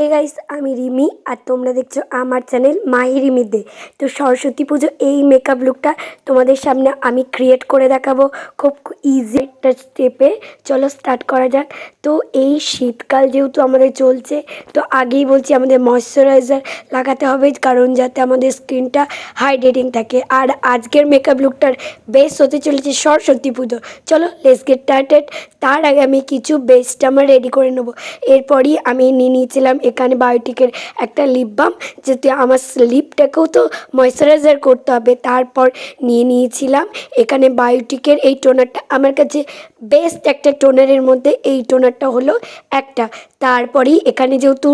Hey guys आमी रिमी और তোমরা দেখছো আমার চ্যানেল মাহি রিমি দে। তো সরস্বতী পুজো এই মেকআপ লুকটা তোমাদের সামনে আমি ক্রিয়েট করে দেখাবো খুব ইজি একটা স্টেপে। চলো স্টার্ট করা যাক। তো এই শীতকাল যেহেতু আমাদের চলছে, তো আগেই বলছি আমাদের ময়শ্চারাইজার লাগাতে হবে, কারণ যাতে আমাদের স্কিনটা হাইড্রেটিং থাকে। আর আজকের মেকআপ লুকটার বেস হতে চলেছে সরস্বতী পুজো। চলো লেটস গেট স্টার্টেড। তার আগে আমি কিছু বেসটা আমার রেডি করে নেবো। এরপরই আমি নিয়ে নিয়েছিলাম এখানে বায়োটিকের একটা লিপ বাম, যাতে আমার লিপটাকেও তো ময়শ্চারাইজার করতে হবে। তারপর নিয়ে নিয়েছিলাম এখানে বায়োটিকের এই টোনারটা। আমার কাছে বেস্ট একটা টোনারের মধ্যে এই টোনারটা হলো একটা। তারপরেই এখানে যেহেতু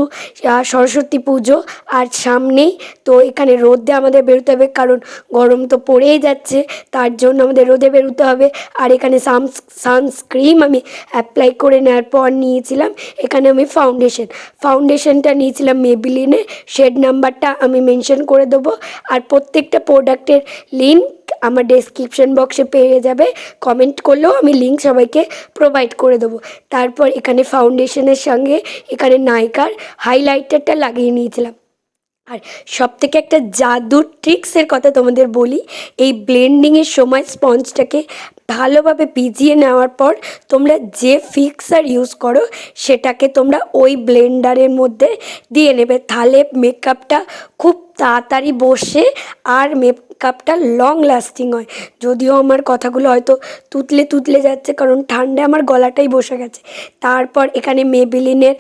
সরস্বতী পুজো আর সামনেই, তো এখানে রোদে আমাদের বেরোতে হবে, কারণ গরম তো পড়েই যাচ্ছে, তার জন্য আমাদের রোদে বেরোতে হবে। আর এখানে সানস্ক্রিন আমি অ্যাপ্লাই করে নেওয়ার পর নিয়েছিলাম এখানে আমি ফাউন্ডেশনটা নিয়েছিলাম মেবিলিনের। শেড নাম্বারটা আমি মেনশন করে দেবো। আর প্রত্যেকটা প্রোডাক্টের লিঙ্ক আমার ডেসক্রিপশন বক্সে পেয়ে যাবে, কমেন্ট করলেও আমি লিঙ্ক সবাইকে প্রোভাইড করে দেবো। তারপর এখানে ফাউন্ডেশনের সঙ্গে এখানে নাইকার হাইলাইটারটা লাগিয়ে নিয়েছিলাম। আর সবথেকে একটা জাদুর ট্রিক্সের কথা তোমাদের বলি, এই ব্লেন্ডিংয়ের সময় স্পঞ্জটাকে ভালোভাবে ভিজিয়ে নেওয়ার পর তোমরা যে ফিক্সার ইউজ করো সেটাকে তোমরা ওই ব্লেন্ডারের মধ্যে দিয়ে নেবে, তাহলে মেকআপটা খুব তাড়াতাড়ি বসে আর মেকআপটা লং লাস্টিং হয়। যদিও আমার কথাগুলো হয়তো তুতলে যাচ্ছে, কারণ ঠান্ডায় আমার গলাটাই বসে গেছে। তারপর এখানে মেবিলিনের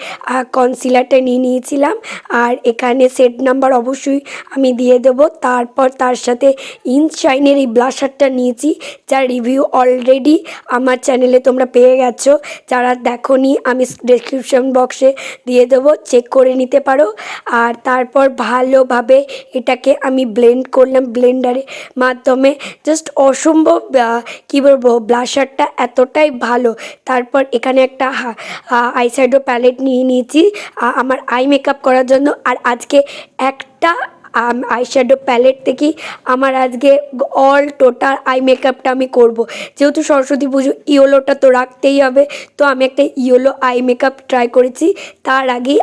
কনসিলারটা নিয়ে নিয়েছিলাম, আর এখানে সেট নাম্বার অবশ্যই আমি দিয়ে দেবো। তারপর তার সাথে ইনশাইনের এই ব্লাশারটা নিয়েছি, যার রিভিউ অলরেডি আমার চ্যানেলে তোমরা পেয়ে গেছো। যারা দেখোনি আমি ডেসক্রিপশন বক্সে দিয়ে দেবো, চেক করে নিতে পারো। আর তারপর ভালোভাবে এটাকে আমি ব্লেন্ড করলাম ব্লেন্ডারের মাধ্যমে। জাস্ট অসম্ভব কী বলবো, ব্লাশারটা এতটাই ভালো। তারপর এখানে একটা আইশ্যাডো প্যালেট নিয়ে নিয়েছি আমার আই মেকআপ করার জন্য। আর আজকে একটা আইশ্যাডো প্যালেট থেকেই আমার আজকে অল টোটাল আই মেকআপটা আমি করব। যেহেতু সরস্বতী পুজো, ইয়েলোটা তো রাখতেই হবে, তো আমি একটা ইয়েলো আই মেকআপ ট্রাই করেছি। তার আগেই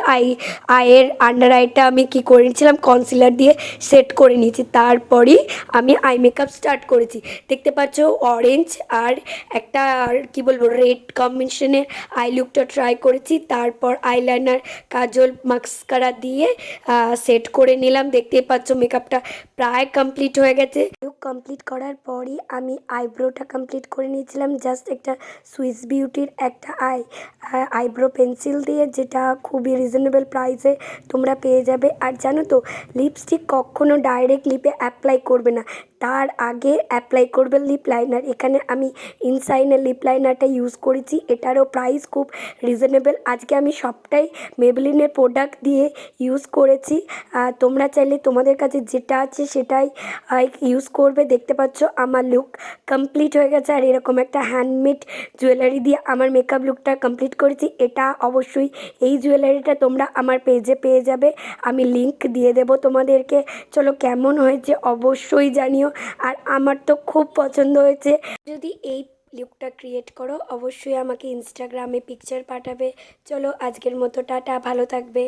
আইয়ের আন্ডার আইটা আমি কি করেছিলাম, কনসিলার দিয়ে সেট করে নিয়েছি। তারপরেই আমি আই মেকআপ স্টার্ট করেছি। দেখতে পাচ্ছ অরেঞ্জ আর একটা কি বলবো রেড কম্বিনেশনের আই লুকটা ট্রাই করেছি। তারপর আইলাইনার, কাজল, মাস্কারা দিয়ে সেট করে নিলাম। দেখতে পাচ্ছ মেকআপটা প্রায় কমপ্লিট হয়ে গেছে। লুক কমপ্লিট করার পরই আমি আইব্রোটা কমপ্লিট করে নিয়েছিলাম। জাস্ট একটা সুইস বিউটির একটা আইব্রো পেন্সিল দিয়ে, যেটা খুবই রিজনেবল প্রাইসে তোমরা পেয়ে যাবে। আর জানো তো, লিপস্টিক কখনো ডাইরেক্ট লিপে অ্যাপ্লাই করবে না, তার আগে অ্যাপ্লাই করবে লিপ লাইনার। এখানে আমি ইনসাইনের লিপ লাইনারটা ইউজ করেছি, এটারও প্রাইস খুব রিজনেবল। আজকে আমি সবটাই মেবলিনের প্রোডাক্ট দিয়ে ইউজ করেছি। তোমরা চাইলে তোমাদের কাছে যেটা আছে সেটাই ইউজ করবে। দেখতে পাচ্ছ আমার লুক কমপ্লিট হয়ে গেছে। আর এরকম একটা হ্যান্ডমেড জুয়েলারি দিয়ে আমার মেকআপ লুকটা কমপ্লিট করেছি। এটা অবশ্যই এই জুয়েলারিটা তোমরা আমার পেজে পেয়ে যাবে, আমি লিংক দিয়ে দেবো তোমাদেরকে। চলো কেমন হয়েছে অবশ্যই জানিও। আর আমার তো খুব পছন্দ হয়েছে। যদি এই লুকটা ক্রিয়েট করো অবশ্যই আমাকে ইনস্টাগ্রামে পিকচার পাঠাবে। চলো আজকের মতো টাটা, ভালো থাকবে।